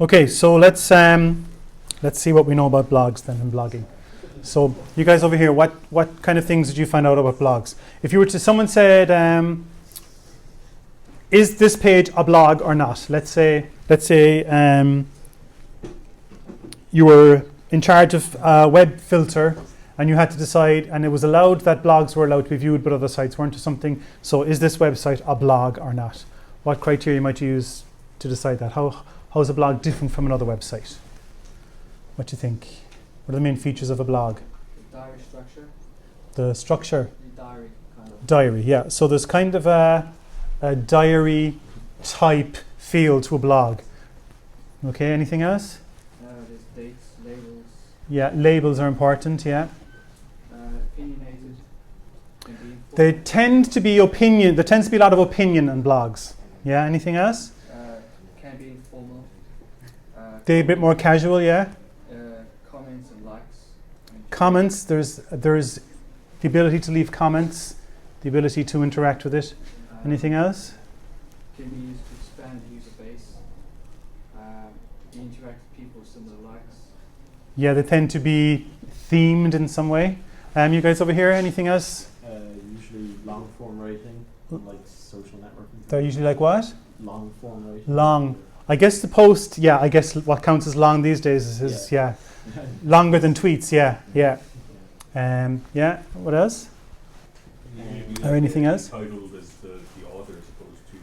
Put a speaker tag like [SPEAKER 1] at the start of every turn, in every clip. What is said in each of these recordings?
[SPEAKER 1] Okay, so let's see what we know about blogs then and blogging. So you guys over here, what kind of things did you find out about blogs? If you were to, someone said, is this page a blog or not? Let's say you were in charge of a web filter and you had to decide, and it was allowed that blogs were allowed to be viewed but other sites weren't or something. So is this website a blog or not? What criteria might you use to decide that? How is a blog different from another website? What do you think? What are the main features of a blog?
[SPEAKER 2] The diary structure.
[SPEAKER 1] The structure?
[SPEAKER 2] The diary, kind of.
[SPEAKER 1] Diary, yeah. So there's kind of a diary type feel to a blog. Okay, anything else?
[SPEAKER 2] There's dates, labels.
[SPEAKER 1] Yeah, labels are important, yeah.
[SPEAKER 2] Opinionated.
[SPEAKER 1] They tend to be opinion, there tends to be a lot of opinion on blogs. Yeah, anything else?
[SPEAKER 2] Can be informal.
[SPEAKER 1] They're a bit more casual, yeah.
[SPEAKER 2] Comments and likes.
[SPEAKER 1] Comments, there's the ability to leave comments, the ability to interact with it. Anything else?
[SPEAKER 2] Can be used to expand the user base. Interact with people with similar likes.
[SPEAKER 1] Yeah, they tend to be themed in some way. You guys over here, anything else?
[SPEAKER 3] Usually long form writing, like social networking.
[SPEAKER 1] They're usually like what?
[SPEAKER 3] Long form writing.
[SPEAKER 1] Long. I guess the post, yeah, I guess what counts as long these days is longer than tweets, yeah. Yeah, what else? Or anything else?
[SPEAKER 4] Titled as the author as opposed to,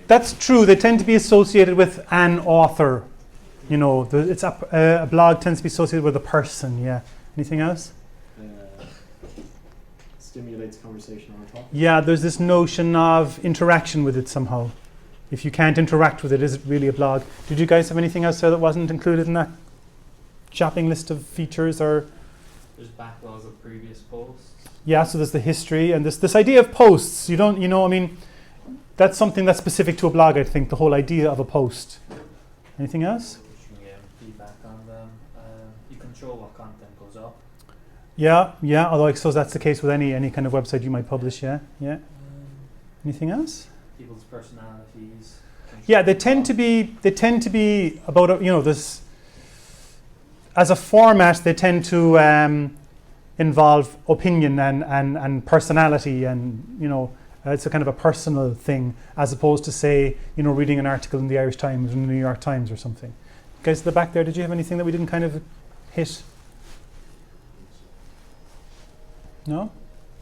[SPEAKER 1] That's true, they tend to be associated with an author. You know, it's a blog tends to be associated with a person, yeah. Anything else?
[SPEAKER 3] Stimulates conversation on a topic.
[SPEAKER 1] Yeah, there's this notion of interaction with it somehow. If you can't interact with it, is it really a blog? Did you guys have anything else there that wasn't included in that shopping list of features? Or
[SPEAKER 2] There's backlogs of previous posts.
[SPEAKER 1] yeah, so there's the history and this idea of posts. That's something that's specific to a blog, I think, the whole idea of a post. Anything else?
[SPEAKER 2] Yeah, feedback on them. You control what content goes up.
[SPEAKER 1] Yeah, although I suppose that's the case with any kind of website you might publish, yeah. Anything else?
[SPEAKER 2] People's personalities.
[SPEAKER 1] Yeah, they tend to be about this. As a format, they tend to involve opinion and personality, and it's a kind of a personal thing, as opposed to say reading an article in the Irish Times or the New York Times or something. Guys at the back there, did you have anything that we didn't kind of hit? No?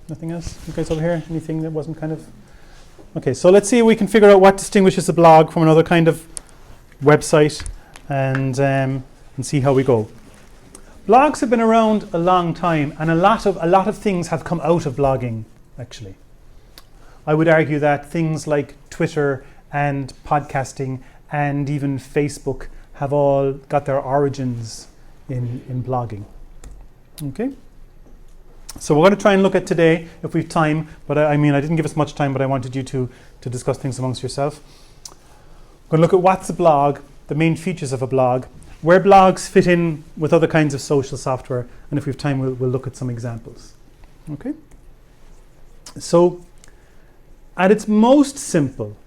[SPEAKER 1] Nothing else? You guys over here? Anything that wasn't kind of... Okay, so let's see if we can figure out what distinguishes a blog from another kind of website and see how we go. Blogs have been around a long time, and a lot of things have come out of blogging, actually. I would argue that things like Twitter and podcasting and even Facebook have all got their origins in blogging. Okay? So we're going to try and look at today, if we have time, but I didn't give us much time, but I wanted you to discuss things amongst yourself. We're going to look at what's a blog, the main features of a blog, where blogs fit in with other kinds of social software, and if we have time, we'll look at some examples. Okay? So, at its most simple,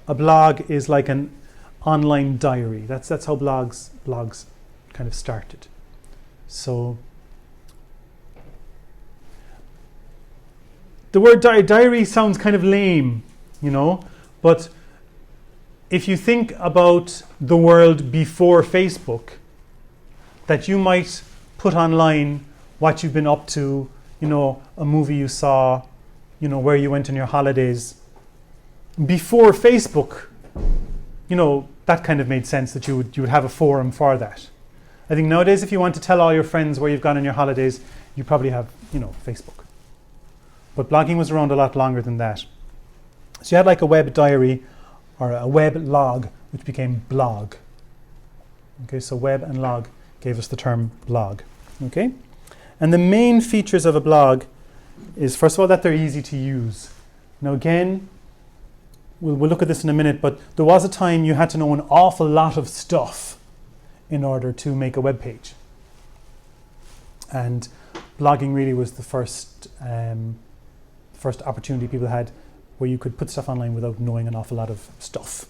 [SPEAKER 1] a blog is like an online diary. That's how blogs kind of started. So, the word diary sounds kind of lame, but if you think about the world before Facebook, that you might put online what you've been up to, a movie you saw, where you went on your holidays. Before Facebook, that kind of made sense that you would have a forum for that. I think nowadays, if you want to tell all your friends where you've gone on your holidays, you probably have, Facebook. But blogging was around a lot longer than that. So you had like a web diary or a web log, which became blog. Okay, so web and log gave us the term blog. Okay? And the main features of a blog is, first of all, that they're easy to use. Now again, we'll look at this in a minute, but there was a time you had to know an awful lot of stuff in order to make a web page. And blogging really was the first opportunity people had where you could put stuff online without knowing an awful lot of stuff.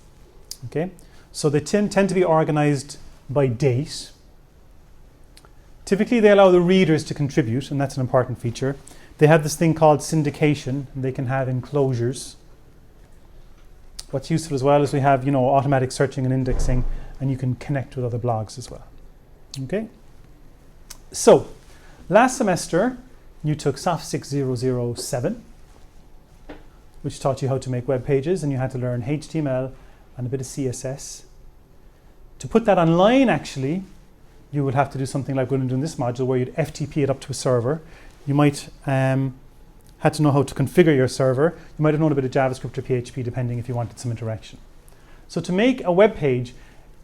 [SPEAKER 1] Okay, So they tend to be organized by date. Typically, they allow the readers to contribute, and that's an important feature. They have this thing called syndication, and they can have enclosures. What's useful as well is we have, automatic searching and indexing, and you can connect with other blogs as well. Okay? So, last semester, you took COMP6023, which taught you how to make web pages, and you had to learn HTML and a bit of CSS. To put that online, actually, you would have to do something like we're going to do in this module, where you'd FTP it up to a server. You might had to know how to configure your server. You might have known a bit of JavaScript or PHP, depending if you wanted some interaction. So to make a web page,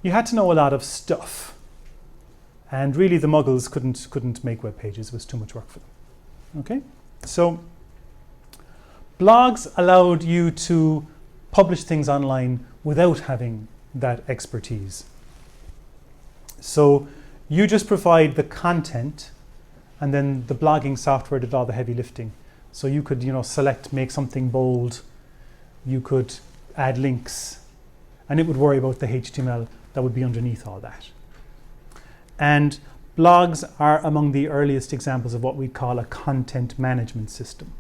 [SPEAKER 1] you had to know a lot of stuff. And really, the muggles couldn't make web pages. It was too much work for them. Okay? So blogs allowed you to publish things online without having that expertise. So you just provide the content, and then the blogging software did all the heavy lifting. So you could, select, make something bold. You could add links, and it would worry about the HTML that would be underneath all that. And blogs are among the earliest examples of what we call a content management system,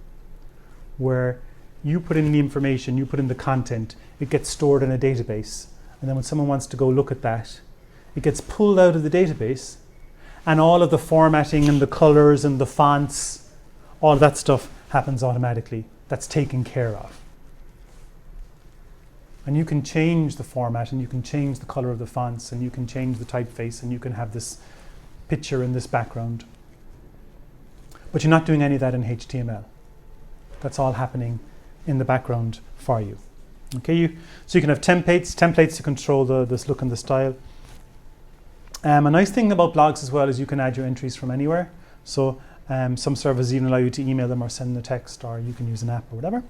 [SPEAKER 1] where you put in the information, you put in the content, it gets stored in a database, and then when someone wants to go look at that, it gets pulled out of the database, and all of the formatting and the colors and the fonts, all of that stuff happens automatically. That's taken care of. And you can change the format, and you can change the color of the fonts, and you can change the typeface, and you can have this picture in this background. But you're not doing any of that in HTML. That's all happening in the background for you. Okay, so you can have templates to control this look and the style. A nice thing about blogs as well is you can add your entries from anywhere. So some servers even allow you to email them or send a text, or you can use an app or whatever.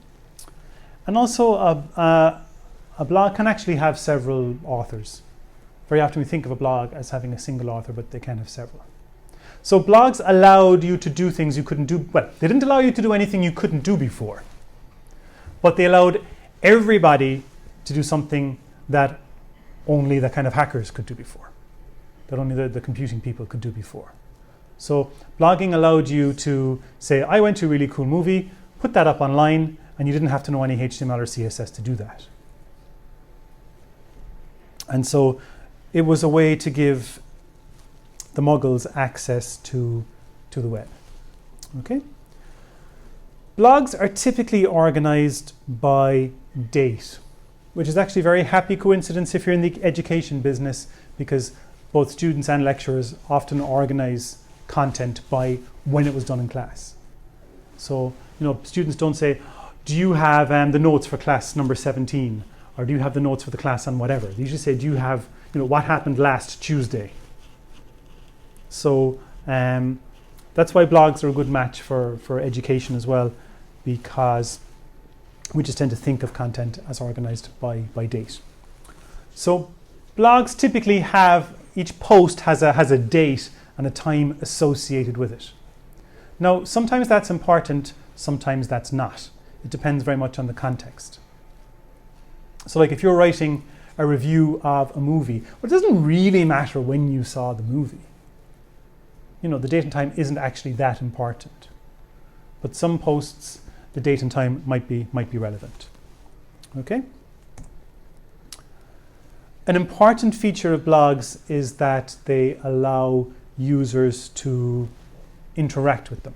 [SPEAKER 1] And also a blog can actually have several authors. Very often we think of a blog as having a single author, but they can have several. So blogs allowed you to do things you couldn't do. Well, they didn't allow you to do anything you couldn't do before, but they allowed everybody to do something that only the kind of hackers could do before, that only the computing people could do before. So blogging allowed you to say, I went to a really cool movie, put that up online, and you didn't have to know any HTML or CSS to do that. And so it was a way to give the muggles access to the web. Okay? Blogs are typically organized by date, which is actually a very happy coincidence if you're in the education business, because both students and lecturers often organize content by when it was done in class. So, students don't say, do you have the notes for class number 17? Or do you have the notes for the class on whatever? They usually say, do you have, what happened last Tuesday? So that's why blogs are a good match for education as well, because we just tend to think of content as organized by date. So blogs typically have, each post has a date and a time associated with it. Now, sometimes that's important, sometimes that's not. It depends very much on the context. So like if you're writing a review of a movie, well, it doesn't really matter when you saw the movie. The date and time isn't actually that important. But some posts, the date and time might be relevant. Okay? An important feature of blogs is that they allow users to interact with them.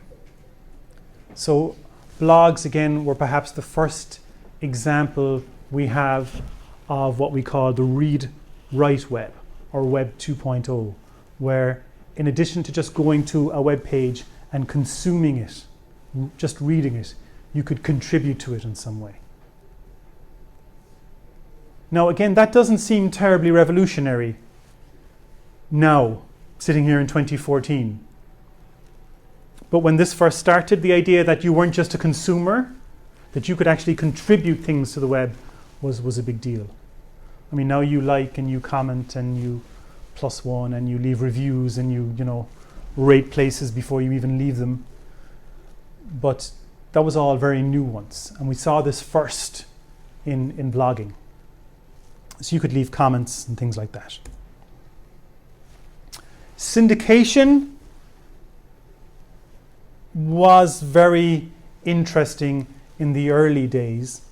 [SPEAKER 1] So blogs, again, were perhaps the first example we have of what we call the read-write web, or Web 2.0, where in addition to just going to a web page and consuming it, just reading it, you could contribute to it in some way. Now, again, that doesn't seem terribly revolutionary now, sitting here in 2014. But when this first started, the idea that you weren't just a consumer, that you could actually contribute things to the web was a big deal. I mean, now you like and you comment and you +1 and you leave reviews and you rate places before you even leave them. But that was all very new once, and we saw this first in blogging. So you could leave comments and things like that. Syndication was very interesting in the early days.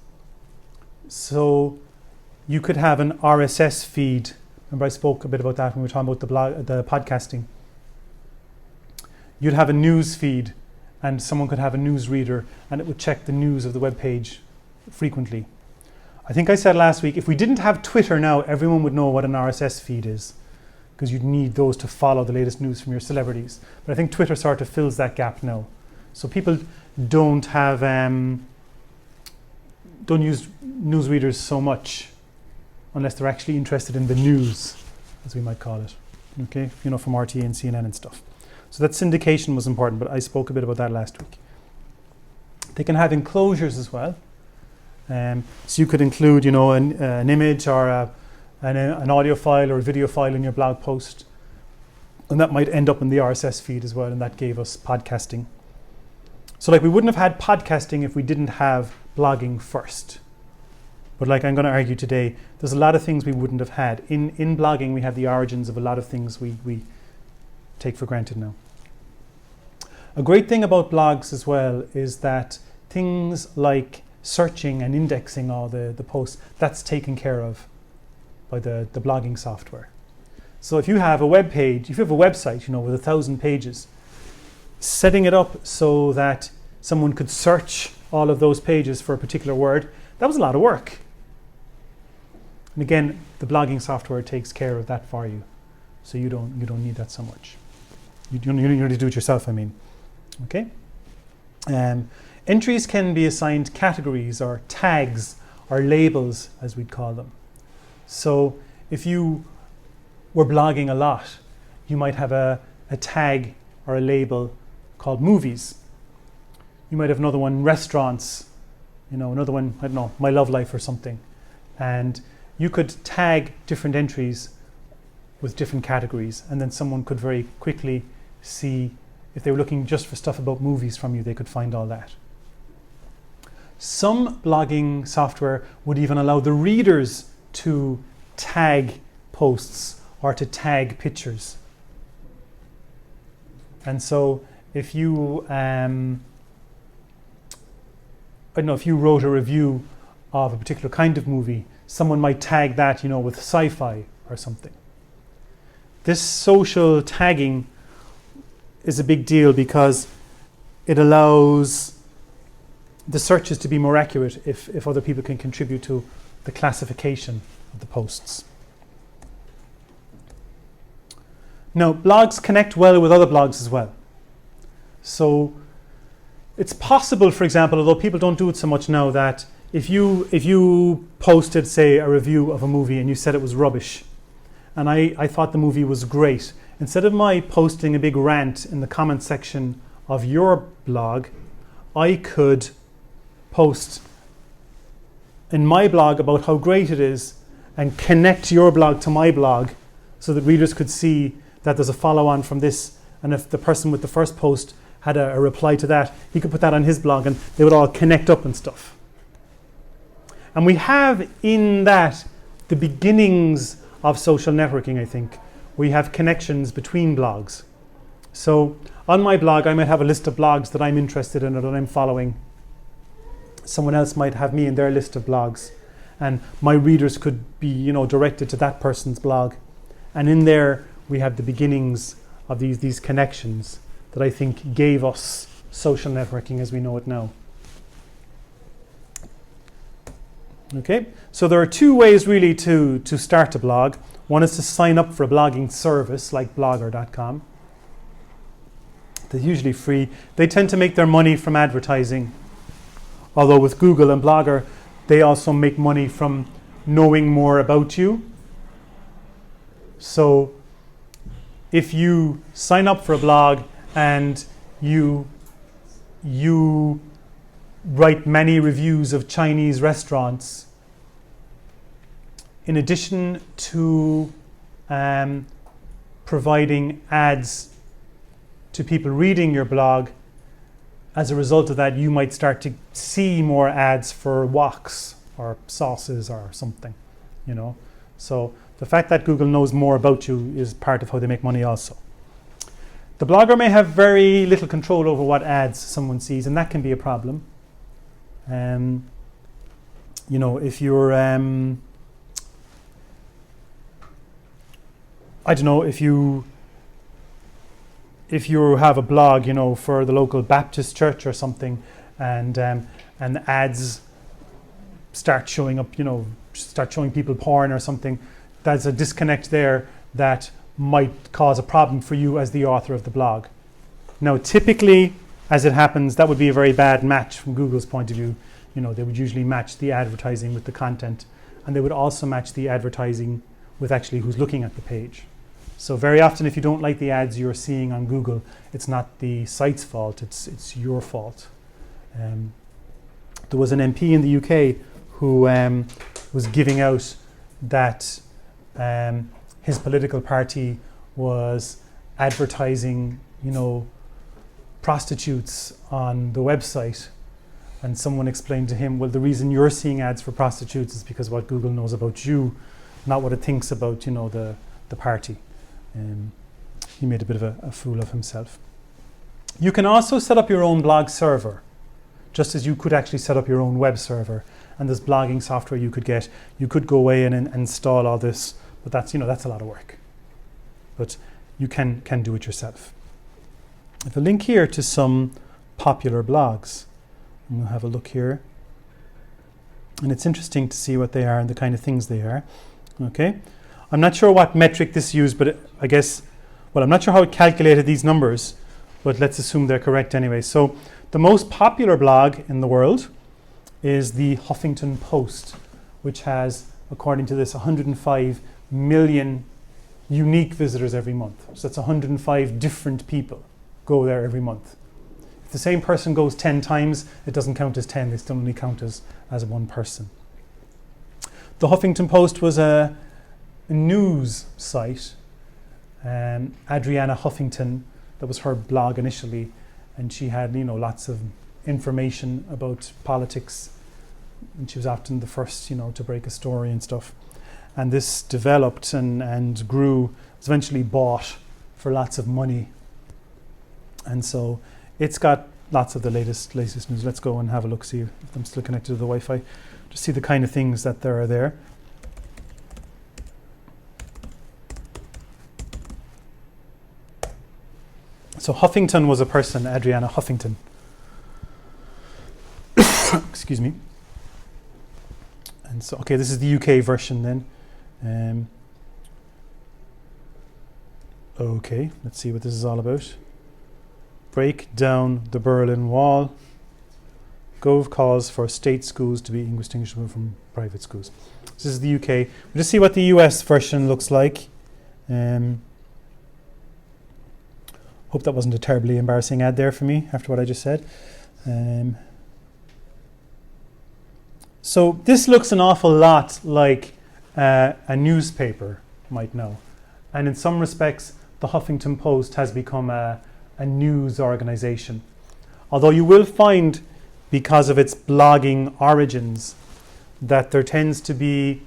[SPEAKER 1] So you could have an RSS feed. Remember I spoke a bit about that when we were talking about the podcasting. You'd have a news feed, and someone could have a news reader, and it would check the news of the web page frequently. I think I said last week, if we didn't have Twitter now, everyone would know what an RSS feed is, because you'd need those to follow the latest news from your celebrities. But I think Twitter sort of fills that gap now. So people don't use news readers so much unless they're actually interested in the news, as we might call it. Okay, from RT and CNN and stuff. So that syndication was important, but I spoke a bit about that last week. They can have enclosures as well. So you could include, an image or an audio file or a video file in your blog post, and that might end up in the RSS feed as well, and that gave us podcasting. So we wouldn't have had podcasting if we didn't have blogging first. But I'm going to argue today, there's a lot of things we wouldn't have had. In blogging, we have the origins of a lot of things we take for granted now. A great thing about blogs as well is that things like searching and indexing all the posts, that's taken care of by the blogging software. So if you have a web page, if you have a website, with 1,000 pages, setting it up so that someone could search all of those pages for a particular word, that was a lot of work. And again, the blogging software takes care of that for you. So you don't need that so much. You don't need to do it yourself, I mean. Okay? Entries can be assigned categories or tags or labels, as we'd call them. So if you were blogging a lot, you might have a tag or a label called movies. You might have another one, restaurants, another one, I don't know, my love life or something. And you could tag different entries with different categories, and then someone could very quickly see, if they were looking just for stuff about movies from you, they could find all that. Some blogging software would even allow the readers to tag posts or to tag pictures. And so if you, if you wrote a review of a particular kind of movie, someone might tag that, with sci-fi or something. This social tagging is a big deal because it allows the searches to be more accurate if other people can contribute to the classification of the posts. Now, blogs connect well with other blogs as well. So it's possible, for example, although people don't do it so much now, that if you posted, say, a review of a movie and you said it was rubbish, and I thought the movie was great, instead of my posting a big rant in the comment section of your blog, I could post in my blog about how great it is and connect your blog to my blog so that readers could see that there's a follow-on from this, and if the person with the first post had a reply to that, he could put that on his blog and they would all connect up and stuff. And we have in that the beginnings of social networking, I think. We have connections between blogs. So on my blog, I might have a list of blogs that I'm interested in or that I'm following. Someone else might have me in their list of blogs, and my readers could be, directed to that person's blog. And in there, we have the beginnings of these connections that I think gave us social networking as we know it now. Okay, so there are two ways really to start a blog. One is to sign up for a blogging service like blogger.com. They're usually free. They tend to make their money from advertising. Although with Google and Blogger, they also make money from knowing more about you. So if you sign up for a blog and you write many reviews of Chinese restaurants, in addition to providing ads to people reading your blog, as a result of that, you might start to see more ads for woks or sauces or something, So the fact that Google knows more about you is part of how they make money also. The blogger may have very little control over what ads someone sees, and that can be a problem. You know, if you're, I don't know, if you have a blog, you know, for the local Baptist church or something, and ads start showing up, you know, start showing people porn or something, there's a disconnect there that might cause a problem for you as the author of the blog. Now, typically, as it happens, that would be a very bad match from Google's point of view. You know, they would usually match the advertising with the content, and they would also match the advertising with actually who's looking at the page. So very often, if you don't like the ads you're seeing on Google, it's not the site's fault, it's your fault. There was an MP in the UK who was giving out that his political party was advertising, you know, prostitutes on the website, and someone explained to him, well, the reason you're seeing ads for prostitutes is because what Google knows about you, not what it thinks about, you know, the party. He made a bit of a fool of himself. You can also set up your own blog server, just as you could actually set up your own web server. And there's blogging software you could get. You could go away and install all this, but that's, you know, that's a lot of work. But you can do it yourself. I have a link here to some popular blogs. And we'll have a look here. And it's interesting to see what they are and the kind of things they are. Okay. I'm not sure what metric this used, but I guess, well, I'm not sure how it calculated these numbers, but let's assume they're correct anyway. So the most popular blog in the world is the Huffington Post, which has, according to this, 105 million unique visitors every month. So that's 105 different people go there every month. If the same person goes 10 times, it doesn't count as 10, they still only count as one person. The Huffington Post was a news site. Adriana Huffington, that was her blog initially, and she had, you know, lots of information about politics, and she was often the first, you know, to break a story and stuff. And this developed and grew, was eventually bought for lots of money, and so it's got lots of the latest news. Let's go and have a look, see if I'm still connected to the Wi-Fi, to see the kind of things that there are there. So Huffington was a person, Adriana Huffington. Excuse me. And so, okay, this is the UK version then. Okay, let's see what this is all about. Break down the Berlin Wall. Gove calls for state schools to be indistinguishable from private schools. This is the UK. We'll just see what the US version looks like. Hope that wasn't a terribly embarrassing ad there for me after what I just said. So this looks an awful lot like a newspaper might know. And in some respects, the Huffington Post has become a news organization. Although you will find, because of its blogging origins, that there tends to be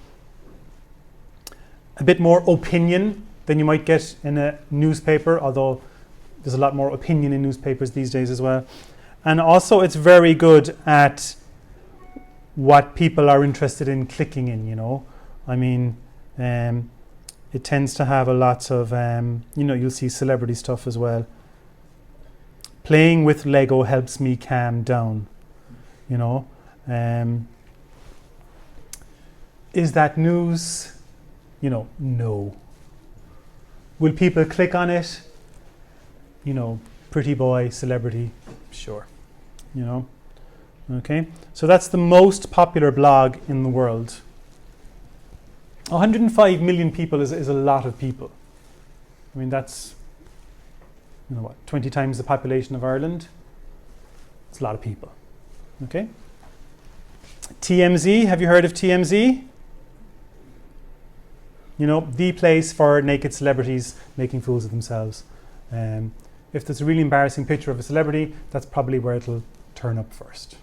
[SPEAKER 1] a bit more opinion than you might get in a newspaper, although there's a lot more opinion in newspapers these days as well. And also it's very good at what people are interested in clicking in, you know. I mean, it tends to have a lot of, you know, you'll see celebrity stuff as well. Playing with Lego helps me calm down, you know. Is that news? You know, no. Will people click on it? You know, pretty boy, celebrity, sure, you know. Okay, so that's the most popular blog in the world. 105 million people is a lot of people. I mean, that's, you know what, 20 times the population of Ireland. It's a lot of people. Okay. TMZ, have you heard of TMZ? You know, the place for naked celebrities making fools of themselves. If there's a really embarrassing picture of a celebrity, that's probably where it'll turn up first.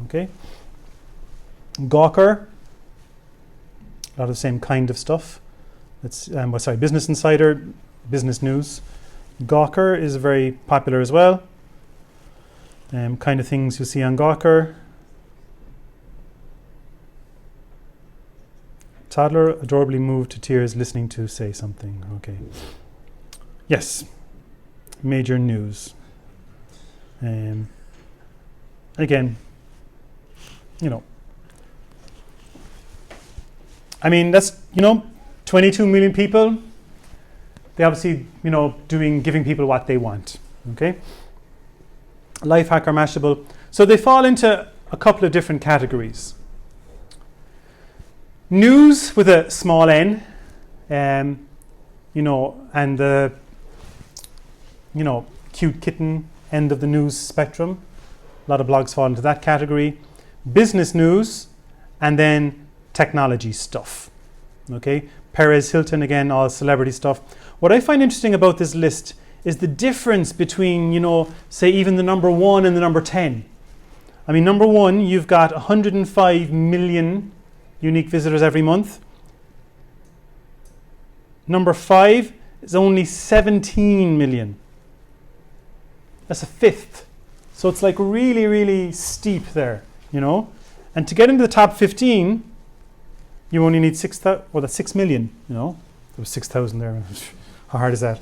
[SPEAKER 1] Okay. Gawker. A lot of the same kind of stuff. It's Business Insider, business news. Gawker is very popular as well. Kind of things you see on Gawker. Toddler adorably moved to tears listening to say something. Okay. Yes. Major news. Again, I mean, that's, 22 million people. They obviously, giving people what they want. Okay. Lifehack or Mashable. So they fall into a couple of different categories. News with a small n, and the, cute kitten end of the news spectrum. A lot of blogs fall into that category. Business news, and then technology stuff. Okay, Perez Hilton, again, all celebrity stuff. What I find interesting about this list is the difference between, say even the number 1 and the number 10. I mean, number 1, you've got 105 million unique visitors every month. Number 5 is only 17 million. That's a fifth. So it's like really, really steep there, And to get into the top 15, you only need 6,000, that's 6 million, There was 6,000 there. How hard is that?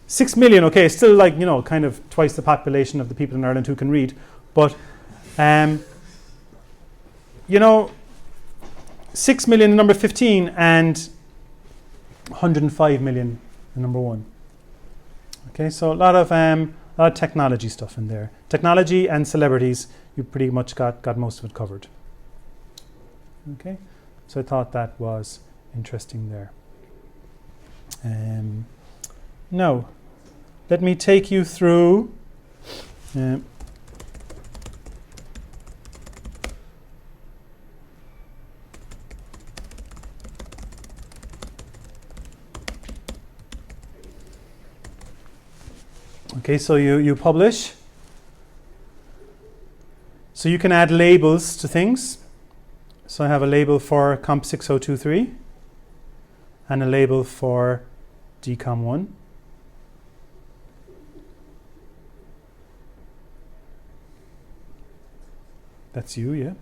[SPEAKER 1] 6 million, okay, still like, kind of twice the population of the people in Ireland who can read. But, 6 million number 15 and 105 million number 1. Okay, so a lot of technology stuff in there. Technology and celebrities, you pretty much got most of it covered. Okay, so I thought that was interesting there. Now, let me take you through okay, so you publish. So you can add labels to things. So I have a label for COMP6023 and a label for DCOM1. That's you, yeah.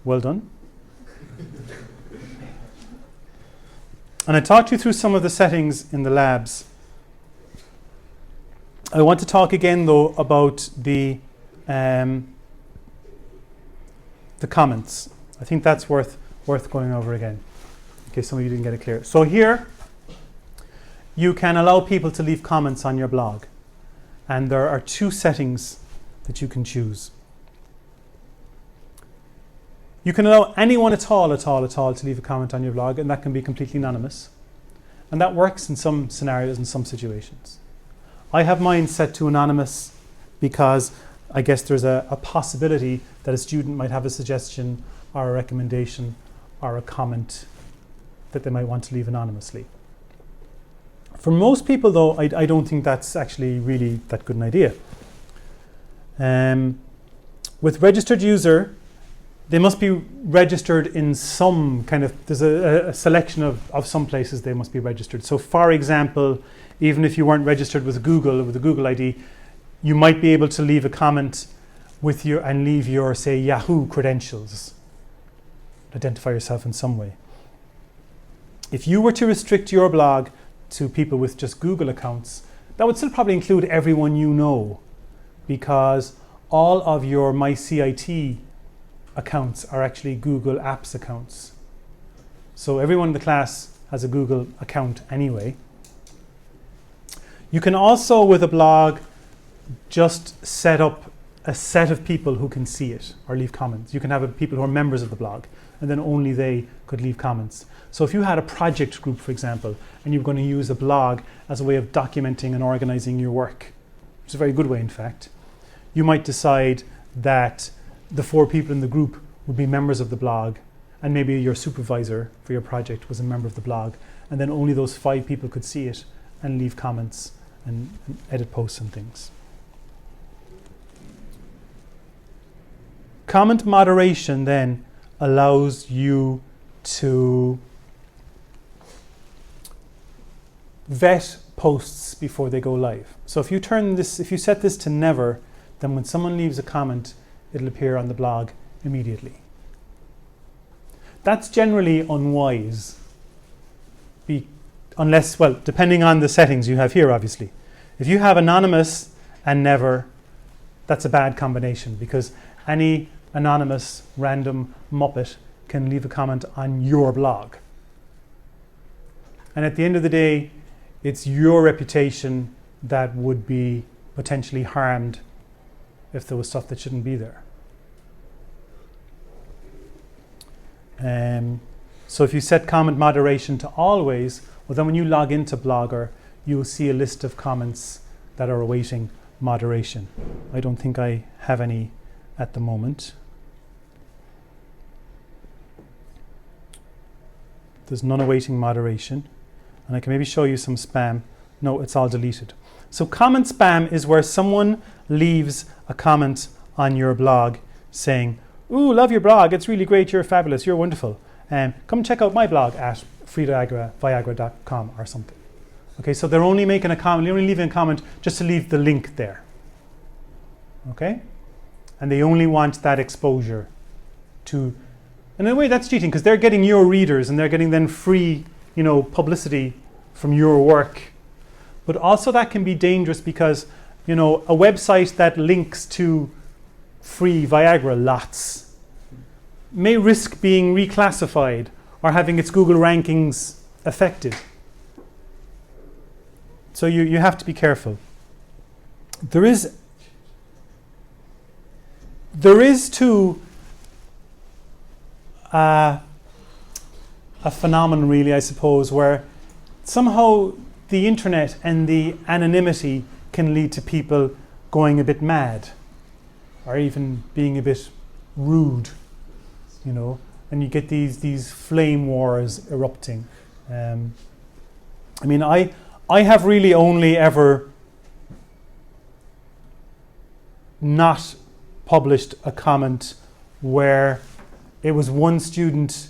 [SPEAKER 1] Well done. And I talked you through some of the settings in the labs. I want to talk again, though, about the comments. I think that's worth going over again, in case some of you didn't get it clear. So here, you can allow people to leave comments on your blog. And there are 2 settings that you can choose. You can allow anyone at all to leave a comment on your blog, and that can be completely anonymous. And that works in some scenarios and some situations. I have mine set to anonymous because I guess there's a possibility that a student might have a suggestion or a recommendation or a comment that they might want to leave anonymously. For most people, though, I don't think that's actually really that good an idea. With registered user, they must be registered in some kind of, there's a selection of some places they must be registered. So for example, even if you weren't registered with Google, with a Google ID, you might be able to leave a comment with and leave your, say, Yahoo credentials. Identify yourself in some way. If you were to restrict your blog to people with just Google accounts, that would still probably include everyone you know, because all of your MyCIT accounts are actually Google Apps accounts. So everyone in the class has a Google account anyway. You can also, with a blog, just set up a set of people who can see it or leave comments. You can have people who are members of the blog, and then only they could leave comments. So if you had a project group, for example, and you were going to use a blog as a way of documenting and organizing your work, which is a very good way, in fact, you might decide that the 4 people in the group would be members of the blog, and maybe your supervisor for your project was a member of the blog, and then only those 5 people could see it and leave comments and edit posts and things. Comment moderation then allows you to vet posts before they go live. So if you set this to never, then when someone leaves a comment, it'll appear on the blog immediately. That's generally unwise, unless, well, depending on the settings you have here, obviously. If you have anonymous and never, that's a bad combination, because any anonymous random muppet can leave a comment on your blog. And at the end of the day, it's your reputation that would be potentially harmed if there was stuff that shouldn't be there. So if you set comment moderation to always, well, then when you log into Blogger, you'll see a list of comments that are awaiting moderation. I don't think I have any at the moment. There's none awaiting moderation. And I can maybe show you some spam. No, it's all deleted. So comment spam is where someone leaves a comment on your blog saying, "Ooh, love your blog, it's really great, you're fabulous, you're wonderful. Come check out my blog at viagra.com or something." Okay, so they're only making a comment, they're only leaving a comment just to leave the link there. Okay? And they only want that exposure to, and in a way that's cheating, because they're getting your readers and they're getting then free, publicity from your work. But also that can be dangerous because, a website that links to free Viagra lots may risk being reclassified or having its Google rankings affected. So you have to be careful. There is too a phenomenon, really, I suppose, where somehow the internet and the anonymity can lead to people going a bit mad or even being a bit rude, and you get these flame wars erupting. I have really only ever not published a comment where it was one student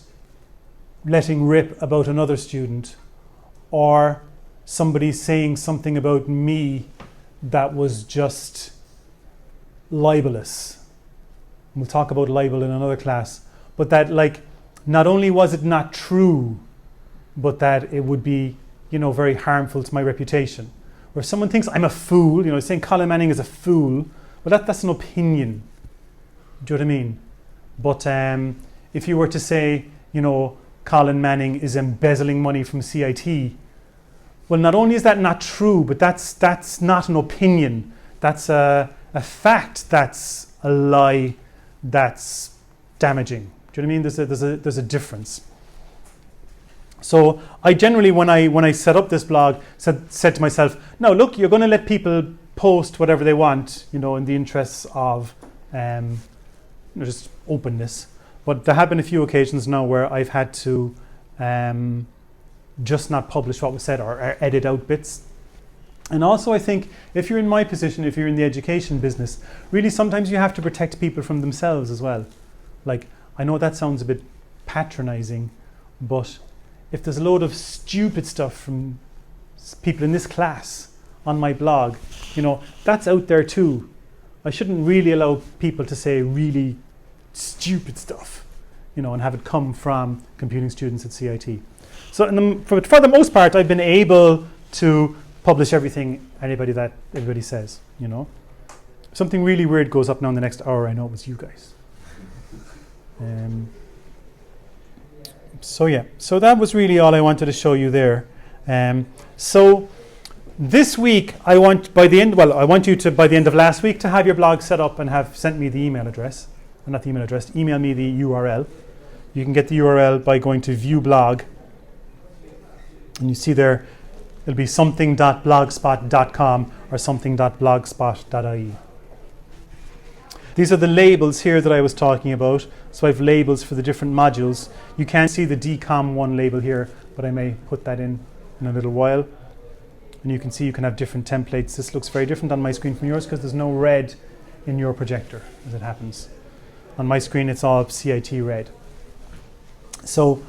[SPEAKER 1] letting rip about another student, or somebody saying something about me that was just libelous. We'll talk about libel in another class. But that, not only was it not true, but that it would be, very harmful to my reputation. Or if someone thinks I'm a fool, saying Colin Manning is a fool, well, that's an opinion. Do you know what I mean? But if you were to say, Colin Manning is embezzling money from CIT, well, not only is that not true, but that's not an opinion. That's a fact. That's a lie. That's damaging. Do you know what I mean? There's a difference. So I generally, when I set up this blog, said to myself, no, look, you're going to let people post whatever they want, in the interests of just openness. But there have been a few occasions now where I've had to just not publish what was said or edit out bits. And also I think if you're in my position, if you're in the education business, really sometimes you have to protect people from themselves as well. I know that sounds a bit patronizing, but if there's a load of stupid stuff from people in this class on my blog, that's out there too. I shouldn't really allow people to say really stupid stuff, and have it come from computing students at CIT. So for the most part, I've been able to publish everything everybody says, Something really weird goes up now in the next hour. I know it was you guys. So that was really all I wanted to show you there. So this week, I want you to, by the end of last week, to have your blog set up and have sent me the email address. Not the email address, email me the URL. You can get the URL by going to view blog. And you see there, it'll be something.blogspot.com or something.blogspot.ie. These are the labels here that I was talking about. So I have labels for the different modules. You can see the DCOM1 label here, but I may put that in a little while. And you can see you can have different templates. This looks very different on my screen from yours because there's no red in your projector, as it happens. On my screen, it's all CIT red. So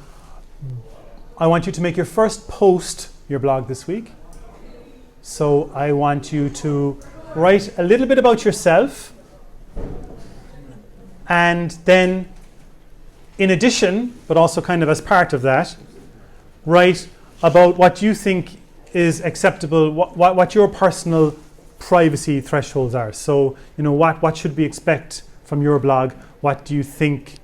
[SPEAKER 1] I want you to make your first post your blog this week. So I want you to write a little bit about yourself, and then in addition, but also kind of as part of that, write about what you think is acceptable, what your personal privacy thresholds are. So, what should we expect from your blog? What do you think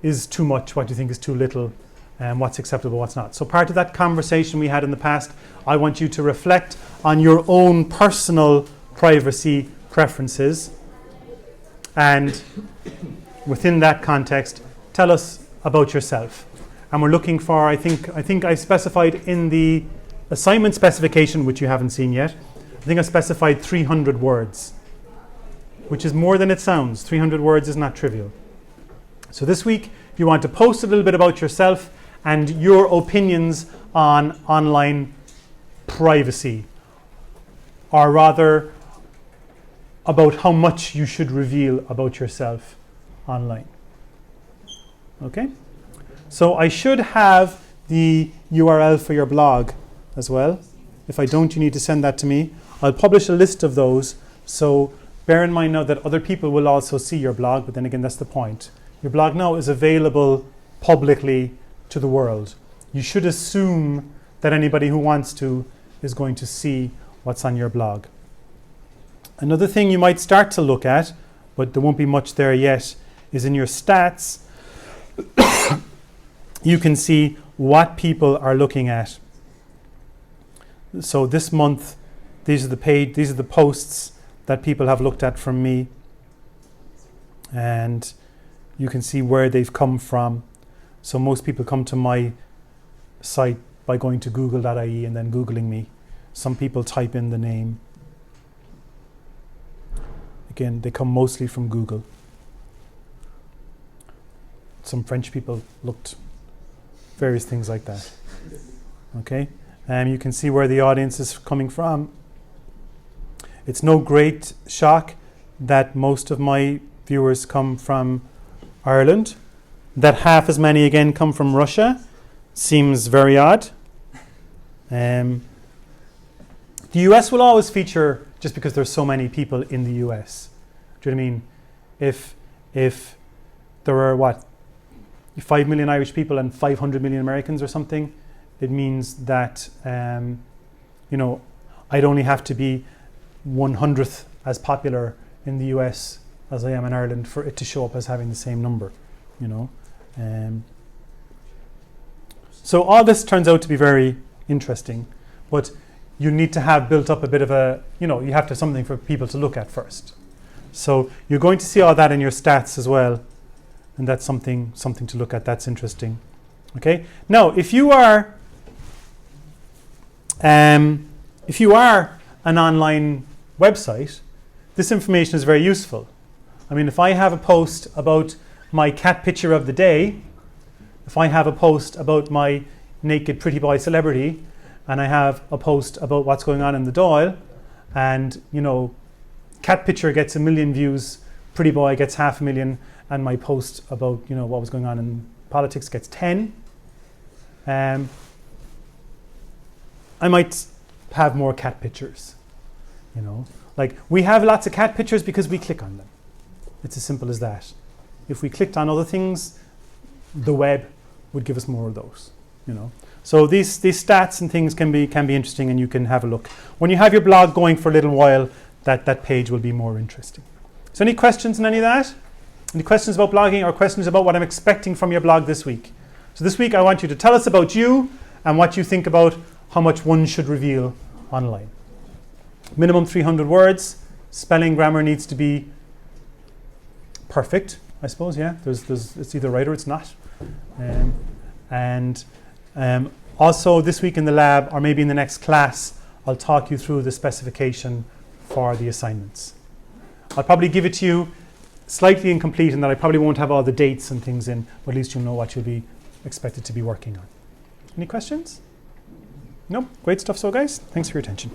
[SPEAKER 1] is too much? What do you think is too little? And what's acceptable, what's not? So part of that conversation we had in the past, I want you to reflect on your own personal privacy preferences, and within that context, tell us about yourself. And we're looking for, I think I specified in the assignment specification, which you haven't seen yet, I think I specified 300 words, which is more than it sounds. 300 words is not trivial. So this week, if you want to post a little bit about yourself and your opinions on online privacy, or rather about how much you should reveal about yourself online. Okay? So I should have the URL for your blog as well. If I don't, you need to send that to me. I'll publish a list of those, so bear in mind now that other people will also see your blog, but then again, that's the point. Your blog now is available publicly to the world. You should assume that anybody who wants to is going to see what's on your blog. Another thing you might start to look at, but there won't be much there yet, is in your stats. You can see what people are looking at. So this month, these are the posts that people have looked at from me, and you can see where they've come from. So most people come to my site by going to google.ie and then Googling me. Some people type in the name. Again, they come mostly from Google. Some French people looked, various things like that. Okay, you can see where the audience is coming from. It's no great shock that most of my viewers come from Ireland. That half as many again come from Russia seems very odd. The US will always feature just because there's so many people in the US. Do you know what I mean? If there are 5 million Irish people and 500 million Americans or something, it means that I'd only have to be 100th as popular in the US as I am in Ireland for it to show up as having the same number. So all this turns out to be very interesting, but you need to have built up a bit of you have to have something for people to look at first. So you're going to see all that in your stats as well, and that's something to look at. That's interesting. Okay. Now, if you are an online website, this information is very useful. I mean, if I have a post about my cat picture of the day, if I have a post about my naked pretty boy celebrity, and I have a post about what's going on in the Dáil, and cat picture gets 1 million views, pretty boy gets 500,000, and my post about what was going on in politics gets 10, I might have more cat pictures. Like, we have lots of cat pictures because we click on them. It's as simple as that. If we clicked on other things, the web would give us more of those. So these stats and things can be interesting, and you can have a look. When you have your blog going for a little while, that page will be more interesting. So any questions on any of that? Any questions about blogging, or questions about what I'm expecting from your blog this week? So this week I want you to tell us about you and what you think about how much one should reveal online. Minimum 300 words. Spelling, grammar needs to be perfect, I suppose. Yeah, it's either right or it's not. Also this week in the lab, or maybe in the next class, I'll talk you through the specification for the assignments. I'll probably give it to you slightly incomplete in that I probably won't have all the dates and things in, but at least you'll know what you'll be expected to be working on. Any questions? No? Great stuff, so guys. Thanks for your attention.